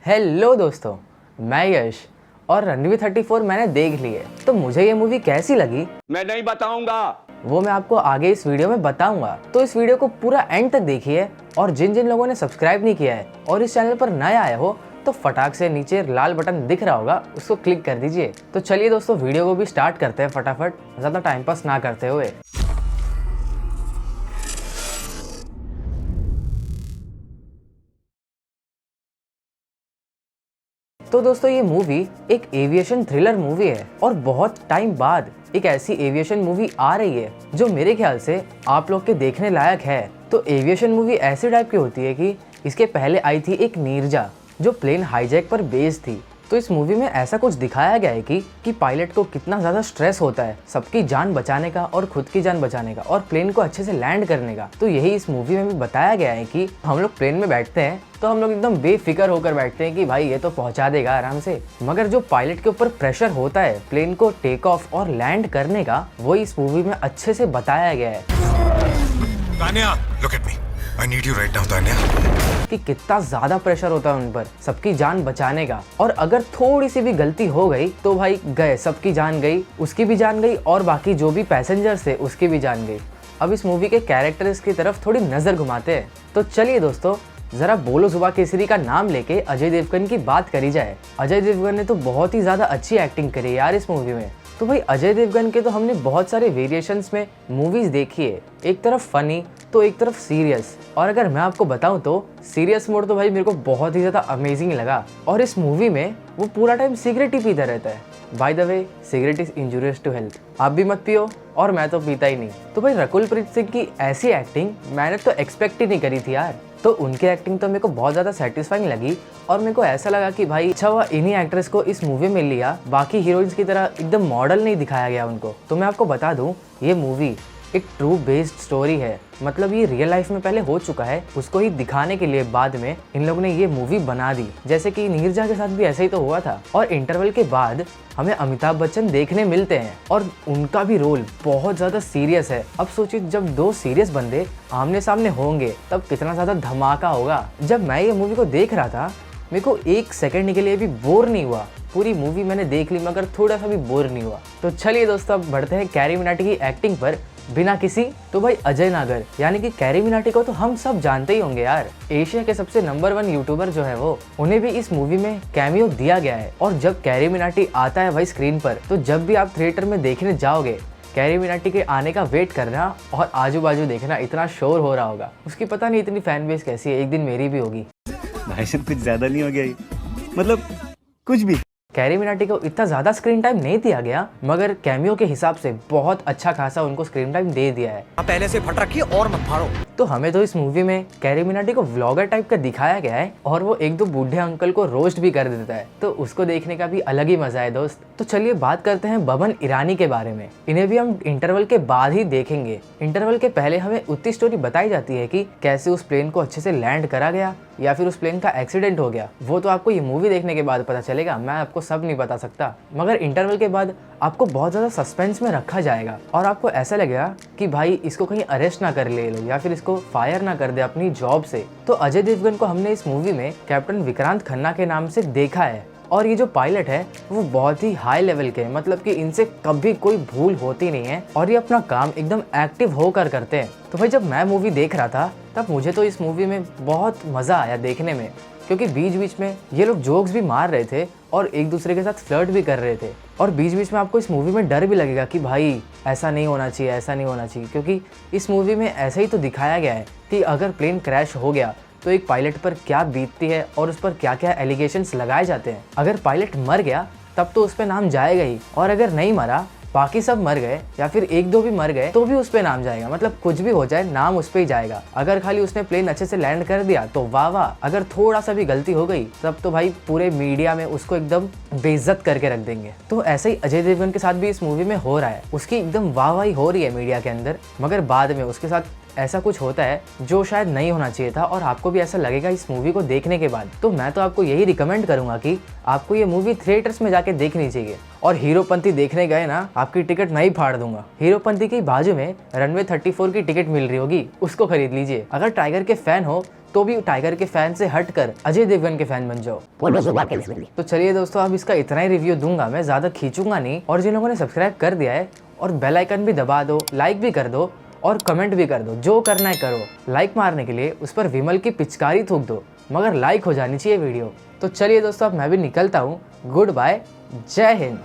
Hello दोस्तों, मैं यश और रणवीर 34 मैंने देख ली है। तो मुझे ये मूवी कैसी लगी मैं नहीं बताऊंगा। वो मैं आपको आगे इस वीडियो में बताऊंगा। तो इस वीडियो को पूरा एंड तक देखिए और जिन जिन लोगों ने सब्सक्राइब नहीं किया है और इस चैनल पर नए आए हो तो फटाक से नीचे लाल बटन दिख रहा होगा, उसको क्लिक कर दीजिए। तो चलिए दोस्तों, वीडियो को भी स्टार्ट करते हैं फटाफट, ज़्यादा टाइम पास ना करते हुए। तो दोस्तों, ये मूवी एक एविएशन थ्रिलर मूवी है और बहुत टाइम बाद एक ऐसी एविएशन मूवी आ रही है जो मेरे ख्याल से आप लोग के देखने लायक है। तो एविएशन मूवी ऐसी टाइप की होती है कि इसके पहले आई थी एक नीरजा जो प्लेन हाईजैक पर बेस्ड थी। तो इस मूवी में ऐसा कुछ दिखाया गया है कि पायलट को कितना ज़्यादा स्ट्रेस होता है सबकी जान बचाने का और खुद की जान बचाने का और प्लेन को अच्छे से लैंड करने का। तो यही इस मूवी में भी बताया गया है कि हम लोग प्लेन में बैठते हैं तो हम लोग एकदम बेफिक्र होकर बैठते हैं कि भाई ये तो पहुंचा देगा आराम से, मगर जो पायलट के ऊपर प्रेशर होता है प्लेन को टेक ऑफ और लैंड करने का, वो इस मूवी में अच्छे से बताया गया है। Tanya, look at me. I need you right now, Tanya. कि कितना ज्यादा प्रेशर होता है उन पर सबकी जान बचाने का, और अगर थोड़ी सी भी गलती हो गई तो भाई गए, सबकी जान गई, उसकी भी जान गई और बाकी जो भी पैसेंजर्स थे उसकी भी जान गई। अब इस मूवी के कैरेक्टर्स की तरफ थोड़ी नजर घुमाते हैं। तो चलिए दोस्तों, जरा बोलो जुबा केसरी का नाम लेके अजय देवगन की बात करी जाए। अजय देवगन ने तो बहुत ही ज्यादा अच्छी एक्टिंग करी यार इस मूवी में। तो भाई अजय देवगन के तो हमने बहुत सारे वेरिएशंस में मूवीज देखी है, एक तरफ फनी तो एक तरफ सीरियस। और अगर मैं आपको बताऊं तो सीरियस मोड तो भाई मेरे को बहुत ही ज़्यादा अमेजिंग लगा। और इस मूवी में वो पूरा टाइम सिगरेट ही पीता रहता है। By the way, cigarette is injurious to health, आप भी मत पियो और मैं तो पीता ही नहीं। तो भाई रकुल प्रीत सिंह की ऐसी एक्टिंग मैंने तो एक्सपेक्ट ही नहीं करी थी यार। तो उनकी एक्टिंग तो मेरे को बहुत ज़्यादा सेटिस्फाइंग लगी और मेरे को ऐसा लगा कि भाई अच्छा हुआ इन्हीं एक्ट्रेस को इस मूवी में लिया, बाकी हीरोइंस की तरह एकदम मॉडल नहीं दिखाया गया उनको। तो मैं आपको बता दूं, ये मूवी एक ट्रू बेस्ड स्टोरी है, मतलब ये रियल लाइफ में पहले हो चुका है, उसको ही दिखाने के लिए बाद में इन लोगों ने ये मूवी बना दी। जैसे कि नीरजा के साथ भी ऐसा ही तो हुआ था। और इंटरवल के बाद हमें अमिताभ बच्चन देखने मिलते हैं और उनका भी रोल बहुत ज़्यादा सीरियस है। अब सोचिए, जब दो सीरियस बंदे आमने सामने होंगे तब कितना ज़्यादा धमाका होगा। जब मैं ये मूवी को देख रहा था मेरे को एक सेकंड के लिए भी बोर नहीं हुआ। पूरी मूवी मैंने देख ली मगर थोड़ा सा भी बोर नहीं हुआ। तो चलिए दोस्तों, अब बढ़ते हैं कैरी मिनाटी की एक्टिंग पर बिना किसी। तो भाई अजय नागर यानी कि कैरी मिनाटी को तो हम सब जानते ही होंगे यार, एशिया के सबसे नंबर 1 यूट्यूबर जो है वो, उन्हें भी इस मूवी में कैमियो दिया गया है। और जब कैरी मिनाटी आता है भाई स्क्रीन पर, तो जब भी आप थिएटर में देखने जाओगे कैरी मिनाटी के आने का वेट करना और आजू बाजू देखना, इतना शोर हो रहा होगा। उसकी पता नहीं इतनी फैन बेस कैसी है, एक दिन मेरी भी होगी। भाई साहब कुछ ज्यादा नहीं हो गया ये? मतलब कुछ भी। कैरी मिनाटी को इतना ज़्यादा स्क्रीन टाइम नहीं दिया गया, मगर कैमियो के हिसाब से बहुत अच्छा खासा उनको स्क्रीन टाइम दे दिया है। पहले से फट रखिए और मत फाड़ो। तो हमें तो इस मूवी में कैरी मिनाटी को व्लॉगर टाइप का दिखाया गया है और वो एक दो बूढ़े अंकल को रोस्ट भी कर देता है, तो उसको देखने का भी अलग ही मजा है दोस्त। तो चलिए बात करते हैं बबन ईरानी के बारे में। इन्हें भी हम इंटरवल के बाद ही देखेंगे। इंटरवल के पहले हमें उतनी स्टोरी बताई जाती है कि कैसे उस प्लेन को अच्छे से लैंड करा गया या फिर उस प्लेन का एक्सीडेंट हो गया। वो तो आपको ये मूवी देखने के बाद पता चलेगा, मैं आपको सब नहीं बता सकता। मगर इंटरवल के बाद आपको बहुत ज़्यादा सस्पेंस में रखा जाएगा और आपको ऐसा लगेगा कि भाई इसको कहीं अरेस्ट ना कर ले या फिर इसको फायर ना कर दे अपनी जॉब से। तो अजय देवगन को हमने इस मूवी में कैप्टन विक्रांत खन्ना के नाम से देखा है और ये जो पायलट है वो बहुत ही हाई लेवल के हैं, मतलब कि इनसे कभी कोई भूल होती नहीं है और ये अपना काम एकदम एक्टिव होकर करते हैं। तो भाई जब मैं मूवी देख रहा था तब मुझे तो इस मूवी में बहुत मज़ा आया देखने में, क्योंकि बीच बीच में ये लोग जोक्स भी मार रहे थे और एक दूसरे के साथ फ्लर्ट भी कर रहे थे। और बीच बीच में आपको इस मूवी में डर भी लगेगा कि भाई ऐसा नहीं होना चाहिए, ऐसा नहीं होना चाहिए, क्योंकि इस मूवी में ऐसा ही तो दिखाया गया है कि अगर प्लेन क्रैश हो गया तो एक पायलट पर क्या बीतती है और उस पर क्या क्या एलिगेशंस लगाए जाते हैं। अगर पायलट मर गया तब तो उस पर नाम जाएगा ही, और अगर नहीं मरा, बाकी सब मर गए या फिर एक दो भी मर गए तो भी उस पे नाम जाएगा, मतलब कुछ भी हो जाए नाम उस पे ही जाएगा। अगर खाली उसने प्लेन अच्छे से लैंड कर दिया तो वाह वाह, अगर थोड़ा सा भी गलती हो गई तब तो भाई पूरे मीडिया में उसको एकदम बेइज्जत करके रख देंगे। तो ऐसे ही अजय देवगन के साथ भी इस मूवी में हो रहा है, उसकी एकदम वाहवाही हो रही है मीडिया के अंदर, मगर बाद में उसके साथ ऐसा कुछ होता है जो शायद नहीं होना चाहिए था और आपको भी ऐसा लगेगा इस मूवी को देखने के बाद। तो मैं तो आपको यही रिकमेंड करूंगा कि आपको ये मूवी थिएटर्स में जाके देखनी चाहिए। और हीरोपंती देखने गए ना, आपकी टिकट नहीं फाड़ दूंगा। हीरोपंती की बाजू में रनवे 34 की टिकट मिल रही होगी, उसको खरीद लीजिए। अगर टाइगर के फैन हो तो भी टाइगर के फैन से हटकर अजय देवगन के फैन बन जाओ। तो चलिए दोस्तों, अब इसका इतना ही रिव्यू दूंगा मैं, ज़्यादा खींचूंगा नहीं। और जिन लोगों ने सब्सक्राइब कर दिया है और बेल आइकन भी दबा दो, लाइक भी कर दो और कमेंट भी कर दो, जो करना है करो। लाइक मारने के लिए उस पर विमल की पिचकारी थूक दो, मगर लाइक हो जानी चाहिए वीडियो। तो चलिए दोस्तों, अब मैं भी निकलता हूँ। गुड बाय, जय हिंद।